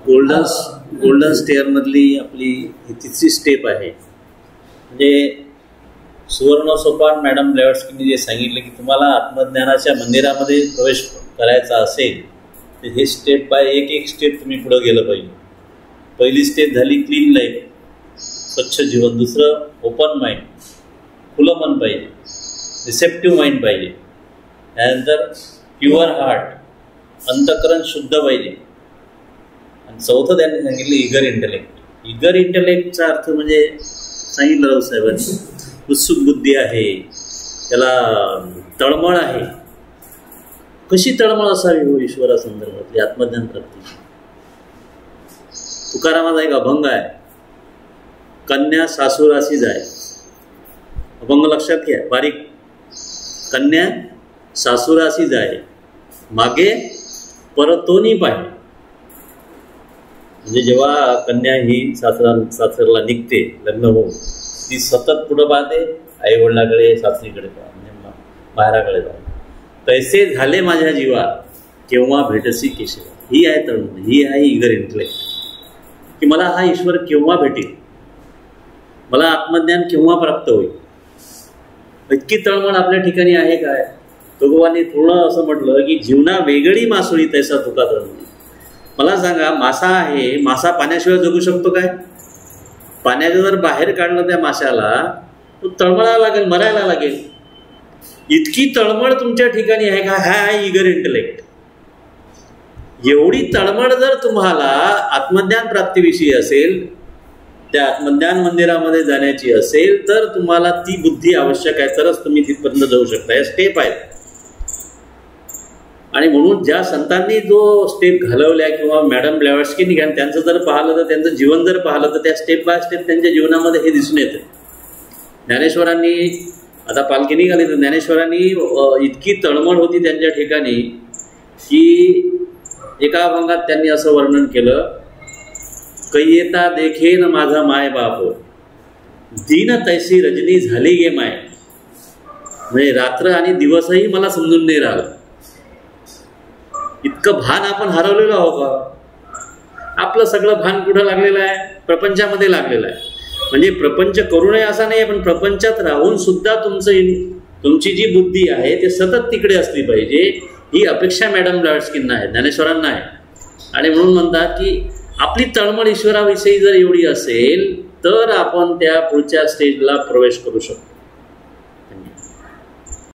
Golden stair मधली आपली ही तिसरी स्टेप आहे. म्हणजे सुवर्ण सोपान मॅडम ब्लॅवत्स्कींनी जे सांगितलं की तुम्हाला आत्मज्ञानाच्या मंदिरामध्ये प्रवेश करायचा असेल तर हे स्टेप बाय एक स्टेप तुम्ही पुढे गेलं पाहिजे. पहिली स्टेप झाली क्लीन लाईफ, स्वच्छ जीवन. दुसरं ओपन माइंड, खुलं मन पाहिजे, रिसेप्टिव्ह माइंड पाहिजे. त्यानंतर प्युअर हार्ट, अंतःकरण शुद्ध पाहिजे. आणि चौथं त्यांनी सांगितलं इगर इंटेलेक्ट. इगर इंटेलेक्टचा अर्थ म्हणजे सांगितलं रावसाहेबांनी, उत्सुक बुद्धी आहे, त्याला तळमळ आहे. कशी तळमळ असावी हो ईश्वरासंदर्भातली आत्मज्ञान प्राप्तीची. तुकारामाचा एक अभंग आहे, कन्या सासुरासी जाय. अभंग लक्षात घ्या बारीक. कन्या सासुरासी जाय, मागे परतोनी पाहे. म्हणजे जेव्हा कन्या ही सासरला निघते लग्न होऊन, ती सतत पुढं पाहते आईवडिलाकडे, सासरीकडे म्हणजे माहेराकडे जाऊन. तैसे झाले माझ्या जीवा केव्हा भेटसी केशव. ही आहे तळमळ, ही आहे इगर इंटेलेक्ट की मला हा ईश्वर केव्हा भेटेल, मला आत्मज्ञान केव्हा प्राप्त होईल. इतकी तळमळ आपल्या ठिकाणी आहे काय. तुकोबांनी पूर्ण असं म्हटलं की जीवना वेगळी मासोळी तैसा तुका तळमळी. मला सांगा, मासा आहे, मासा पाण्याशिवाय जगू शकतो काय. पाण्याचं जर बाहेर काढलं त्या माशाला तो तळमळायला लागेल, मरायला लागेल. इतकी तळमळ तुमच्या ठिकाणी आहे का. हा आहे इगर इंटेलेक्ट. एवढी तळमळ जर तुम्हाला आत्मज्ञान प्राप्तीविषयी असेल, त्या आत्मज्ञान मंदिरामध्ये जाण्याची असेल, तर तुम्हाला ती बुद्धी आवश्यक आहे, तरच तुम्ही तिथपर्यंत जाऊ शकता. या स्टेप आहेत. आणि म्हणून ज्या संतांनी जो स्टेप घालवल्या किंवा मॅडम ब्लॅवत्स्कींनी घ्या, त्यांचं जर पाहिलं तर, त्यांचं जीवन जर पाहिलं तर त्या स्टेप बाय स्टेप त्यांच्या जीवनामध्ये हे दिसून येतं. ज्ञानेश्वरांनी आता पालखी निघाली तर ज्ञानेश्वरांनी इतकी तळमळ होती त्यांच्या ठिकाणी की एका अभंगात त्यांनी असं वर्णन केलं, कैयेता देखेन माझा माय बाप, दीन तैसी रजनी झाली गे माय. म्हणजे रात्र आणि दिवसही मला समजून नाही राहिलं. इतकं भान आपण हरवलेलो आहोत का. आपलं सगळं भान कुठं लागलेलं आहे, प्रपंचामध्ये लागलेलं आहे. म्हणजे प्रपंच करू नये असा नाही, पण प्रपंचात राहून सुद्धा तुमची जी बुद्धी आहे ते सतत तिकडे असली पाहिजे. ही अपेक्षा मॅडम ब्लॅवत्स्कींना आहे, ज्ञानेश्वरांना आहे. आणि म्हणून म्हणतात की आपली तळमळ ईश्वराविषयी जर एवढी असेल तर आपण त्या पुढच्या स्टेजला प्रवेश करू शकतो.